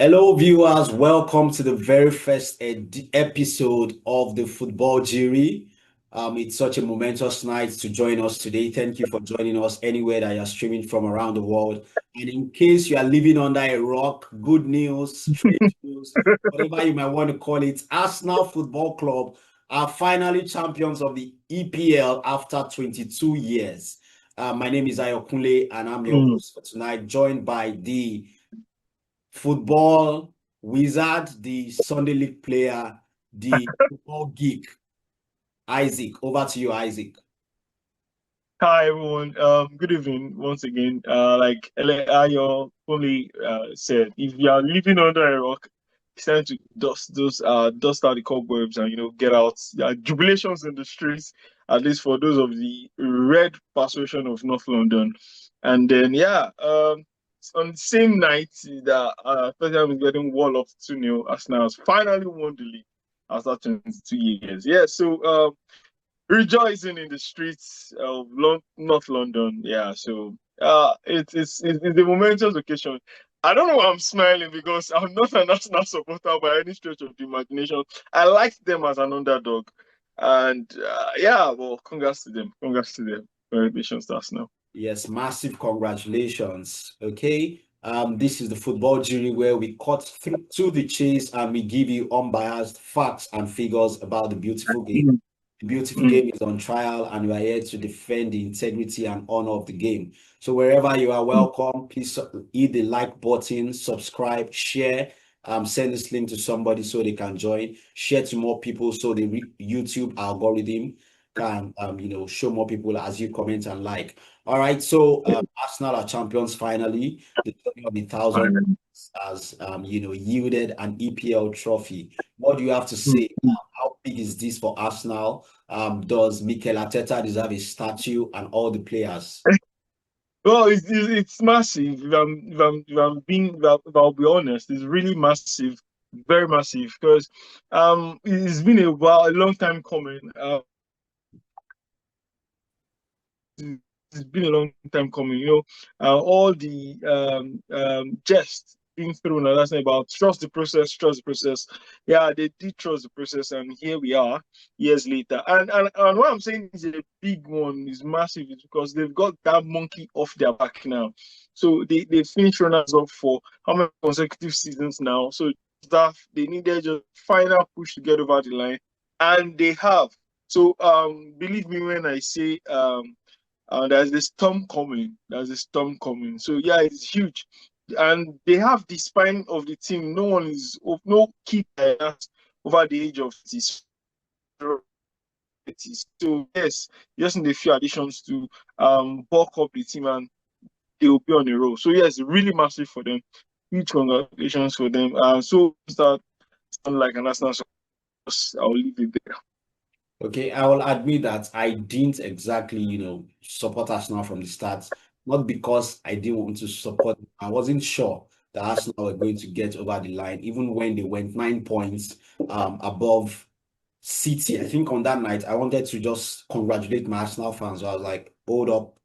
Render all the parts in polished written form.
Hello, viewers. Welcome to the very first episode of the Football Jury. It's such a momentous night to join us today. Thank you for joining us anywhere that you're streaming from around the world. And in case you are living under a rock, good news, strange news, whatever you might want to call it, Arsenal Football Club are finally champions of the EPL after 22 years. My name is Ayokunle, and I'm your Mm. host for tonight, joined by the football wizard, the Sunday League player, the football geek, Isaac. Over to you, Isaac. Hi everyone. Good evening once again. Like Ayo only said, if you are living under a rock, it's time to dust out the cobwebs and get out. Jubilations in the streets, at least for those of the red persuasion of North London. And then on the same night that Tottenham is getting wall of 2-0, Arsenal has finally won the league after 22 years. Yeah, so rejoicing in the streets of North London. Yeah, so it's a momentous occasion. I don't know why I'm smiling because I'm not an Arsenal supporter by any stretch of the imagination. I liked them as an underdog, and well, congrats to them. Congrats to them. Congratulations to Arsenal. Yes, massive congratulations. Okay. This is the football jury where we cut through to the chase and we give you unbiased facts and figures about the beautiful game. Mm, The beautiful mm. game is on trial, and we are here to defend the integrity and honor of the game. So wherever you are welcome, please hit the like button, subscribe, share, send this link to somebody so they can join, share to more people so the YouTube algorithm can show more people as you comment and like. All right, so Arsenal are champions finally. The Trophy of the Thousand Finally. has yielded an EPL trophy. What do you have to Mm, say? mm. How big is this for Arsenal? Does Mikel Arteta deserve a statue and all the players? Well, it's massive. If I'll be honest, it's really massive, very massive. Because it's been a long time coming. It's been a long time coming. All the jest being thrown at us about trust the process, trust the process. Yeah, they did trust the process, and here we are years later. And what I'm saying is a big one, is massive, is because they've got that monkey off their back now. So they finished runners up for how many consecutive seasons now? So that they needed just final push to get over the line, and they have. So believe me when I say there's a storm coming. There's a storm coming. So yeah, it's huge, and they have the spine of the team. No key players over the age of 30. So yes, just need a few additions to bulk up the team, and they will be on the roll. So yes, really massive for them. Huge congratulations for them. So start sound like an Arsenal. I'll leave it there. Okay, I will admit that I didn't exactly, support Arsenal from the start. Not because I didn't want to support, I wasn't sure that Arsenal were going to get over the line, even when they went 9 points above City. I think on that night, I wanted to just congratulate my Arsenal fans. So I was like, hold up,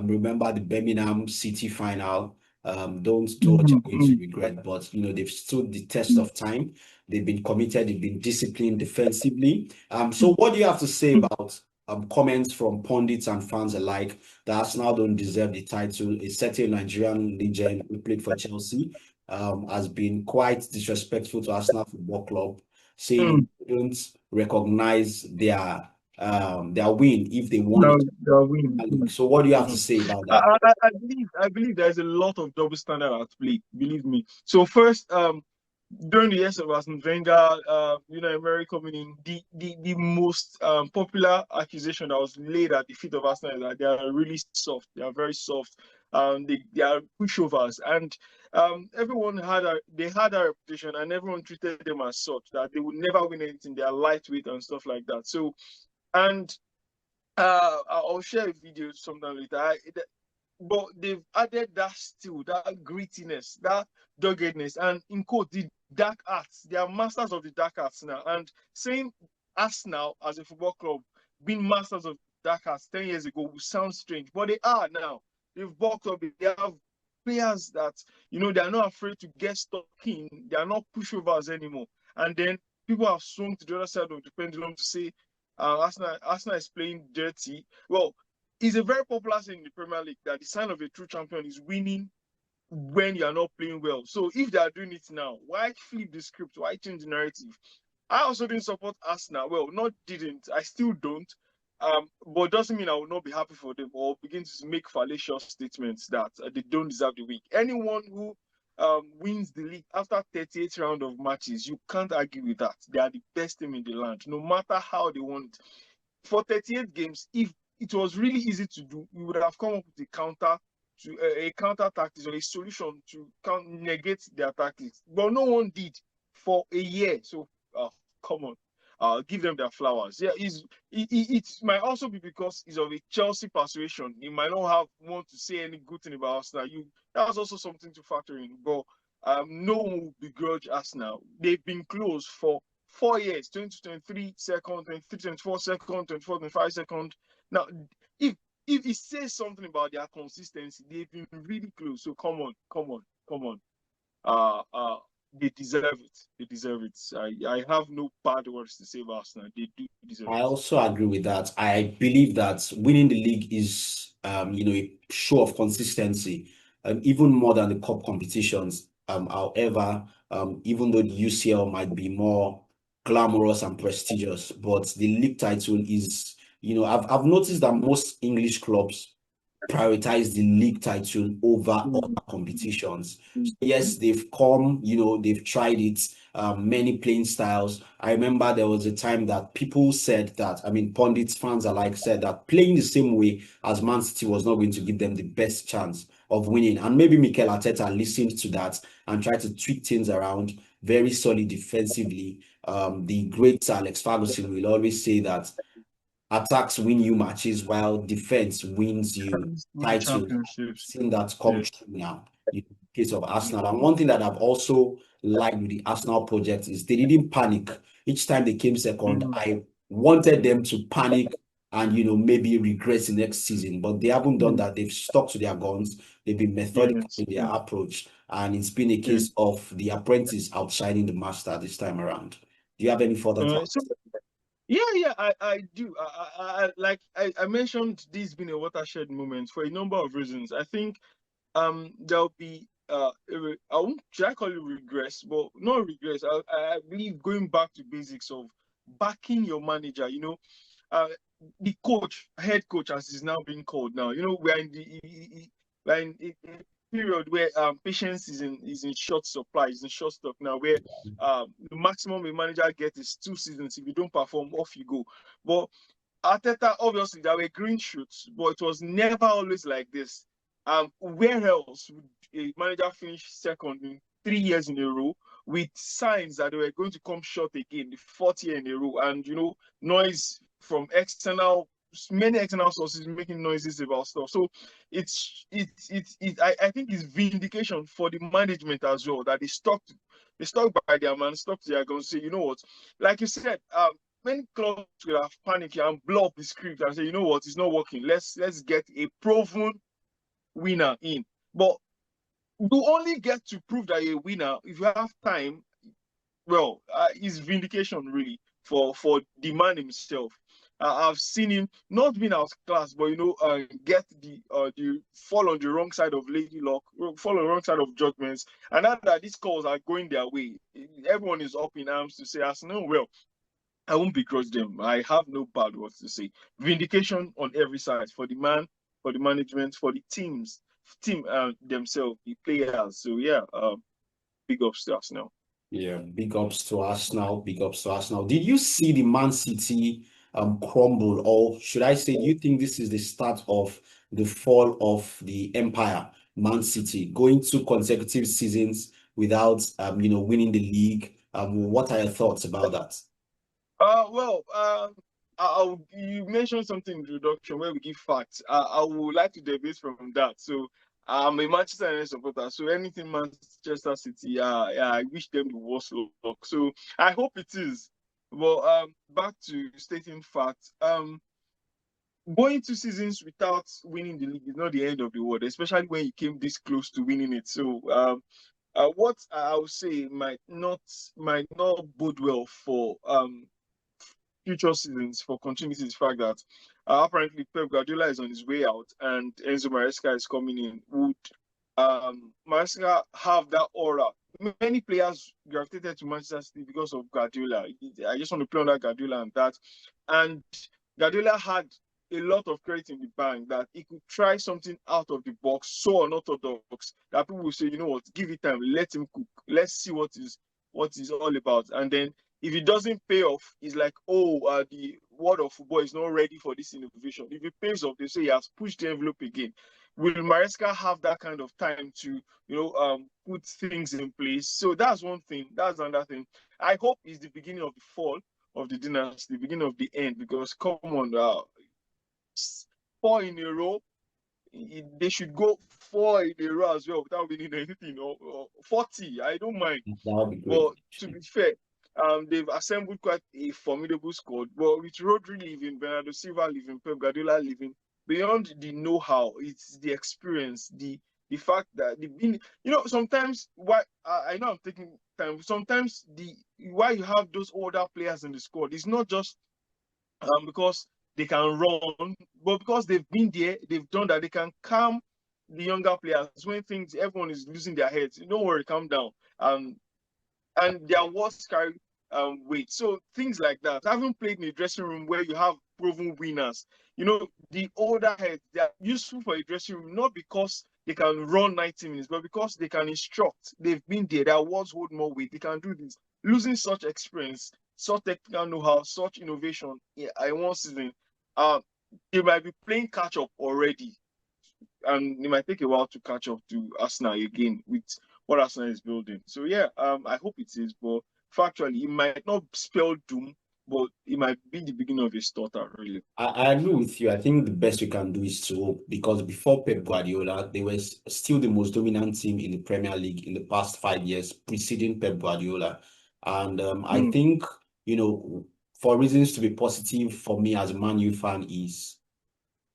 remember the Birmingham City final. Don't do what you're going to Mm, regret. But they've stood the test mm, of time. They've been committed. They've been disciplined defensively. So what do you have to say mm. about comments from pundits and fans alike that Arsenal don't deserve the title? A certain Nigerian legend who played for Chelsea has been quite disrespectful to Arsenal Football Club, saying Mm. they don't recognize their win if they won That, it. that win. So what do you have to Mm. say about that? I believe there's a lot of double standard at play. Believe me. So first, during the years of Arsene Wenger, Emery coming in, the most popular accusation that was laid at the feet of Arsenal is that they are really soft. They are very soft. They are pushovers, and they had a reputation, and everyone treated them as such, that they would never win anything. They are lightweight and stuff like that. So and I'll share a video sometime later. But they've added that steel, that grittiness, that doggedness, and in quote, the dark arts. They are masters of the dark arts now. And saying us now as a football club being masters of dark arts 10 years ago would sound strange, but they are now. They've bulked up. They have players that, they are not afraid to get stuck in. They are not pushovers anymore. And then people have swung to the other side of the pendulum to say Arsenal is playing dirty. Well, it's a very popular saying in the Premier League that the sign of a true champion is winning when you are not playing well. So if they are doing it now, why flip the script? Why change the narrative? I also didn't support Arsenal. Well, not didn't. I still don't. But it doesn't mean I will not be happy for them or begin to make fallacious statements that they don't deserve the week. Anyone who wins the league after 38 round of matches, you can't argue with that. They are the best team in the land, no matter how they want it. For 38 games, if it was really easy to do, we would have come up with a counter tactics or a solution to negate their tactics. But no one did for a year. So come on, give them their flowers. Yeah, it might also be because it's of a Chelsea persuasion. He might not want to say any good thing about Arsenal. That's also something to factor in. But no one will begrudge Arsenal. They've been close for 4 years, 2023 second, 23, 24 second, 24, 25 second. Now, if it says something about their consistency, they've been really close. So come on. They deserve it. They deserve it. I have no bad words to say about Arsenal. They do deserve I it. also agree with that. I believe that winning the league is, a show of consistency, even more than the cup competitions. However, even though the UCL might be more glamorous and prestigious, but the league title is, I've noticed that most English clubs prioritize the league title over other competitions. So yes, they've come, they've tried it, many playing styles. I remember there was a time that people said that, pundits, fans alike said that playing the same way as Man City was not going to give them the best chance of winning. And maybe Mikel Arteta listened to that and tried to tweak things around. Very solid defensively. The great Alex Ferguson will always say that attacks win you matches while defense wins you Win titles. championships. Seen that come true now in the case of Arsenal. And one thing that I've also liked with the Arsenal project is they didn't panic. Each time they came second, I wanted them to panic and maybe regress the next season. But they haven't done that. They've stuck to their guns. They've been methodical in their approach. And it's been a case of the apprentice outshining the master this time around. Do you have any further thoughts? Yeah, I do. I mentioned this being a watershed moment for a number of reasons. I think there'll be should I call it regress, but not regress. I believe going back to basics of backing your manager. The head coach, as is now being called now. We're in a period where patience is in short supply, is in short stock now, where the maximum a manager gets is 2 seasons. If you don't perform, off you go. But Arteta, obviously, there were green shoots, but it was never always like this. Where else would a manager finish second in 3 years in a row with signs that they were going to come short again, the 4th year in a row, and noise from many external sources making noises about stuff. So I think it's vindication for the management as well that they stuck by their man, stuck to their guns. Say, you know what, like you said, many clubs will have panicked and blow up the script and say, you know what, it's not working. Let's get a proven winner in. But you only get to prove that you're a winner if you have time. Well, it's vindication really for the man himself. I've seen him not being outclassed, but get the fall on the wrong side of lady luck, fall on the wrong side of judgments, and now that these calls are going their way, everyone is up in arms to say, Arsenal, well, I won't begrudge them. I have no bad words to say. Vindication on every side for the man, for the management, for the team themselves, the players. So yeah, big ups to Arsenal. Yeah, big ups to Arsenal. Big ups to Arsenal. Did you see the Man City crumble, or should I say, do you think this is the start of the fall of the empire, Man City, going 2 consecutive seasons without winning the league? What are your thoughts about that? You mentioned something in the introduction where we give facts. I would like to debate from that. So I'm a Manchester United supporter, so anything Manchester City, I wish them the worst luck. So I hope it is. But back to stating facts. going 2 seasons without winning the league is not the end of the world, especially when you came this close to winning it. So what I would say might not bode well for future seasons for continuity is the fact that apparently Pep Guardiola is on his way out and Enzo Maresca is coming in. Would Maresca have that aura? Many players gravitated to Manchester City because of Guardiola. I just want to play on that Guardiola and that. And Guardiola had a lot of credit in the bank that he could try something out of the box, so unorthodox that people will say, you know what, give it time, let him cook, let's see what is all about. And then if it doesn't pay off, it's like, oh, the world of football is not ready for this innovation. If it pays off, they say he has pushed the envelope again. Will Maresca have that kind of time to, put things in place? So that's one thing. That's another thing. I hope it's the beginning of the fall of the dynasty, the beginning of the end, because come on, 4 in a row, they should go 4 in a row as well without winning anything, or 40. I don't mind. That would be great. But to be fair, they've assembled quite a formidable squad. But with Rodri leaving, Bernardo Silva leaving, Pep Guardiola leaving, beyond the know-how, it's the experience, the fact that they've been, sometimes why I know I'm taking time. Sometimes why you have those older players in the squad is not just because they can run, but because they've been there, they've done that. They can calm the younger players when everyone is losing their heads. Don't worry, calm down. And their words carry weight. So things like that. I haven't played in a dressing room where you have proven winners. The older heads, they are useful for a dressing room, not because they can run 90 minutes, but because they can instruct. They've been there. Their words hold more weight. They can do this. Losing such experience, such technical know-how, such innovation in one season, they might be playing catch-up already. And it might take a while to catch up to Arsenal again with what Arsenal is building. So yeah, I hope it is, but factually, it might not spell doom, but it might be the beginning of a stutter, really. I agree with you. I think the best we can do is to hope, because before Pep Guardiola, they were still the most dominant team in the Premier League in the past 5 years, preceding Pep Guardiola. And I think, for reasons to be positive for me as a Man U fan is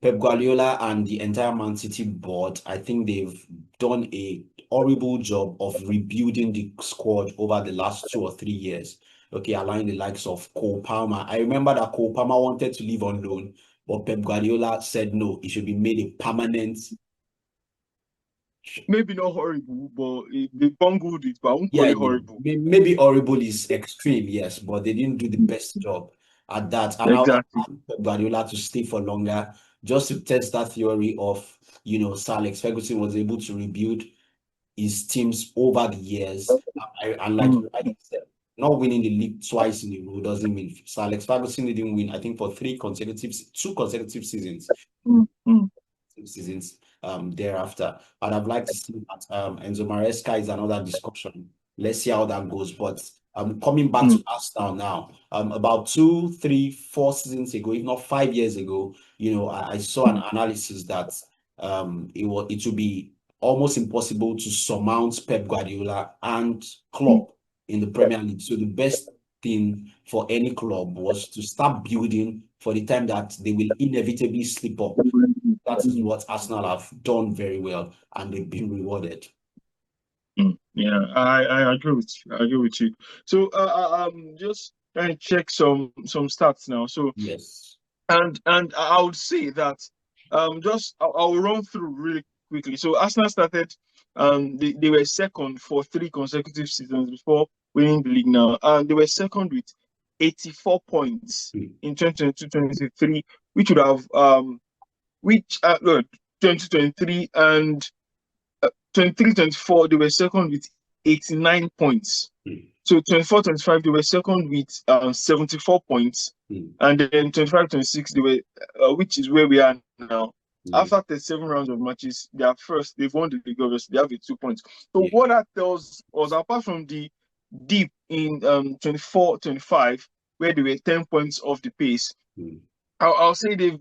Pep Guardiola and the entire Man City board. I think they've done a horrible job of rebuilding the squad over the last 2 or 3 years. Okay, allowing the likes of Cole Palmer. I remember that Cole Palmer wanted to leave on loan, but Pep Guardiola said no, it should be made a permanent. Maybe not horrible, but they bungled it, but I won't call it horrible. Maybe horrible is extreme, yes, but they didn't do the best job at that. And exactly. I want Pep Guardiola to stay for longer, just to test that theory of, Sir Alex Ferguson was able to rebuild his teams over the years. And like I said, not winning the league twice in a row doesn't mean Sir Alex Ferguson didn't win, I think, for 2 consecutive seasons. Seasons thereafter. And I'd like to see that Enzo Maresca is another discussion. Let's see how that goes. But coming back to Arsenal now, about 2, 3, 4 seasons ago, if not 5 years ago, I saw an analysis that it would be almost impossible to surmount Pep Guardiola and Klopp in the Premier League. So the best thing for any club was to start building for the time that they will inevitably slip up. That is what Arsenal have done very well, and they've been rewarded. Yeah, I agree with you. I agree with you. So just trying to check some stats now. So yes, and I would say that I'll run through really quickly. So Arsenal started they were second for 3 consecutive seasons before winning the league now, and they were second with 84 points in 2022-23, which would have 2023 and 23-24 they were second with 89 points. So 24-25 they were second with 74 points, and then 25-26 they were which is where we are now. After 37 rounds of matches, they are first. They've won the league, obviously. They have 2 points. So what that tells us, apart from the dip in 24-25, where they were 10 points off the pace, I'll say they've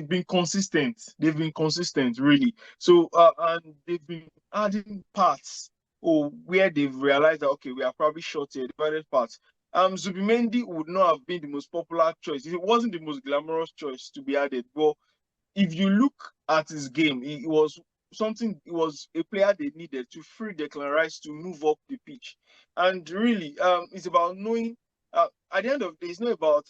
been consistent. They've been consistent, really. So and they've been adding parts, or where they've realized that okay, we are probably short here, divided parts. Zubimendi would not have been the most popular choice. It wasn't the most glamorous choice to be added, but if you look at his game, it was something. It was a player they needed to free Declan Rice to move up the pitch, and really, it's about knowing. At the end of the day, it's not about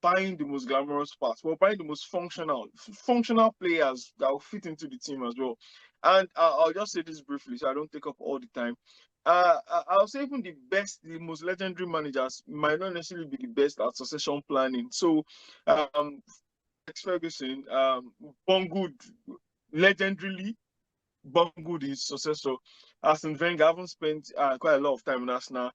buying the most glamorous parts, but buying the most functional players that will fit into the team as well. And I'll just say this briefly, so I don't take up all the time. I'll say even the most legendary managers might not necessarily be the best at succession planning. So, Ferguson, bungled legendarily bungled his successor. Arsene Wenger haven't spent quite a lot of time in Arsenal.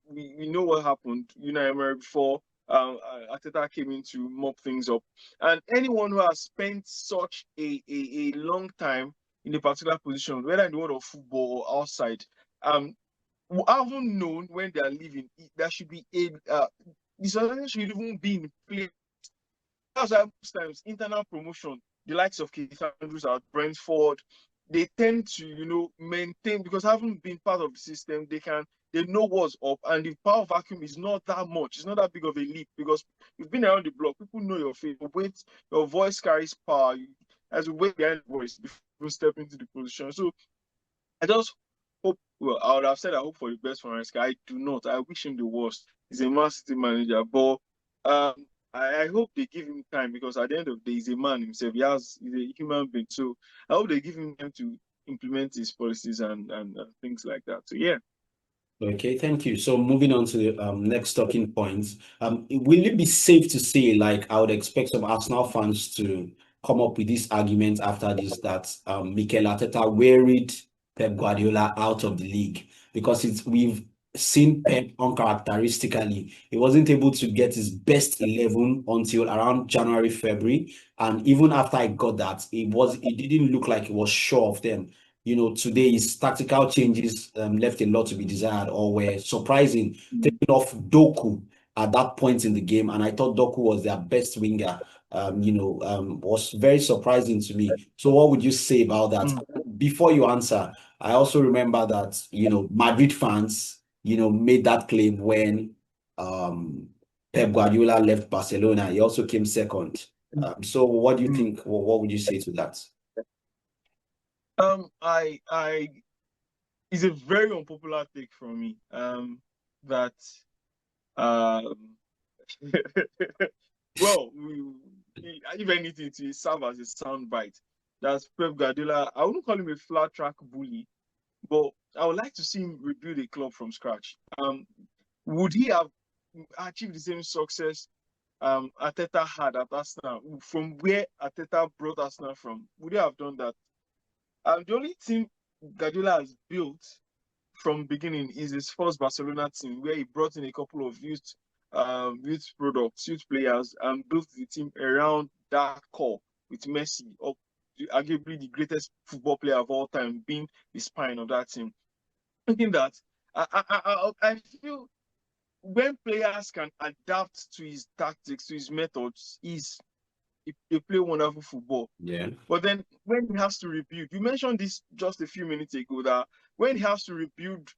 We know what happened. Unai Emery before Arteta came in to mop things up. And anyone who has spent such a long time in a particular position, whether in the world of football or outside, who haven't known when they are leaving, there should be the succession should even be in place. That's why most times internal promotion, the likes of Keith Andrews at Brentford, they tend to, maintain, because having been part of the system, they know what's up, and the power vacuum is not that much. It's not that big of a leap because you've been around the block. People know your face. Your voice carries power. As you wait behind the voice before you step into the position. So I just hope. Well, I would have said I hope for the best for Maresca. I do not. I wish him the worst. He's a Man City manager, but I hope they give him time, because at the end of the day, he's a man himself. He's a human being. So I hope they give him time to implement his policies and things like that. So yeah. Okay, thank you. So moving on to the next talking points. Will it be safe to say, like I would expect some Arsenal fans to come up with this argument after this, that Mikel Arteta wearied Pep Guardiola out of the league, because we've seen Pep uncharacteristically. He wasn't able to get his best 11 until around January, February. And even after I got that, it didn't look like he was sure of them. Today his tactical changes left a lot to be desired, or were surprising, taking off Doku at that point in the game. And I thought Doku was their best winger. Was very surprising to me. So what would you say about that? Before you answer, I also remember that, Madrid fans, made that claim when Pep Guardiola left Barcelona. He also came second. So what do you think? What would you say to that? I It's a very unpopular take from me. That well, if anything, to serve as a soundbite. That's Pep Guardiola. I wouldn't call him a flat track bully, but I would like to see him rebuild a club from scratch. Would he have achieved the same success Arteta had at Arsenal, from where Arteta brought Arsenal from? Would he have done that? The only team Guardiola has built from beginning is his first Barcelona team, where he brought in a couple of youth products, youth players, and built the team around that core, with Messi, arguably the greatest football player of all time, being the spine of that team. Thinking that I feel when players can adapt to his tactics, to his methods, they play wonderful football. Yeah. But then when he has to rebuild, you mentioned this just a few minutes ago, that when he has to rebuild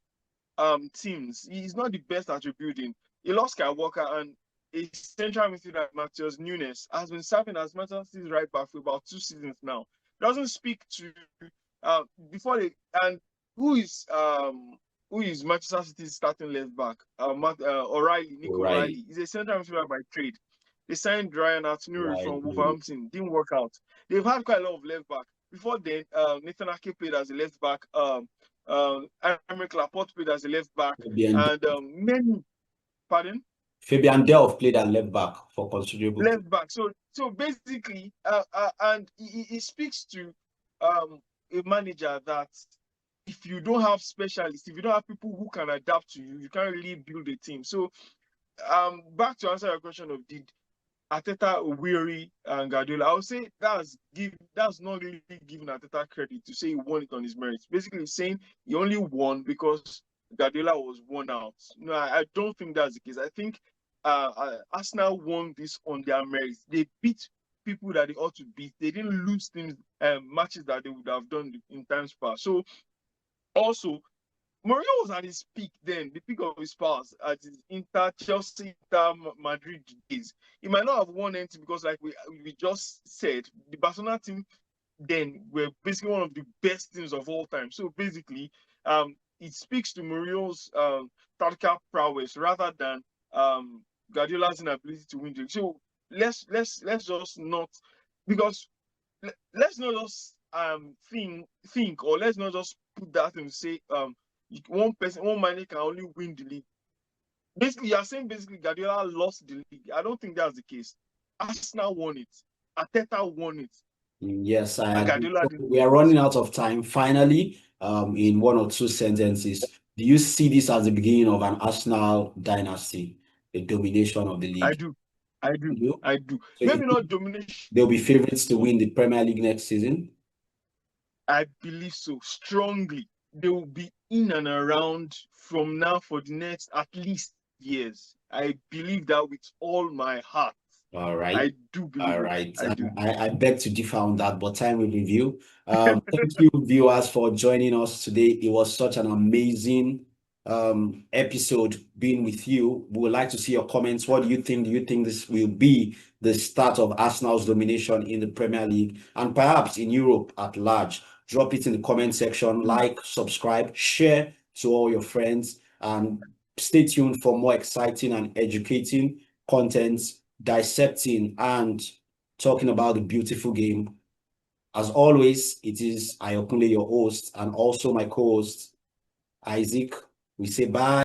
teams, he's not the best at rebuilding. He lost Kyle Walker, and a central midfielder, Matheus Nunes, has been serving as Manchester City's right back for about 2 seasons now. Doesn't speak to before they and who is Manchester City's starting left back? O'Reilly, Nico O'Reilly. He's a central midfielder by trade. They signed Ryan Atunuri from Wolverhampton. Didn't work out. They've had quite a lot of left back. Before then, Nathan Ake played as a left back. Aymeric Laporte played as a left back. Many. Pardon? Fabian Delph played at left back for considerable. Left back. So basically, and he speaks to a manager that if you don't have specialists, if you don't have people who can adapt to you, you can't really build a team. So back to answer your question of did Arteta weary and Guardiola, I would say that's not really giving Arteta credit to say he won it on his merits. Basically saying he only won because Guardiola was worn out. No, I don't think that's the case. I think Arsenal won this on their merits. They beat people that they ought to beat. They didn't lose teams matches that they would have done in times past. So also, Mourinho was at his peak then, the peak of his powers at his Chelsea, Madrid days. He might not have won anything because, like we just said, the Barcelona team then were basically one of the best teams of all time. So basically, it speaks to Mourinho's tactical prowess rather than Guardiola's inability to win the league. So let's just not, because let's not just think, or let's not just put that and say one man can only win the league. Basically, you are saying Guardiola lost the league. I don't think that's the case. Arsenal won it. Arteta won it. Yes, I And agree. Guardiola We are didn't. running out of time. Finally, in one or two sentences, do you see this as the beginning of an Arsenal dynasty, the domination of the I league? do. I do. You? I do. So Maybe you not think domination. they'll be favorites to win the Premier League next season? I believe so strongly. They will be in and around from now for the next at least years. I believe that with all my heart. All right. I do believe All it. right. I do. I beg to differ on that, but time will review. Thank you, viewers, for joining us today. It was such an amazing episode being with you. We would like to see your comments. What do you think? Do you think this will be the start of Arsenal's domination in the Premier League and perhaps in Europe at large? Drop it in the comment section. Like, subscribe, share to all your friends, and stay tuned for more exciting and educating content, dissecting and talking about the beautiful game. As always, it is Ayokunle, your host, and also my co-host, Isaac. We say bye.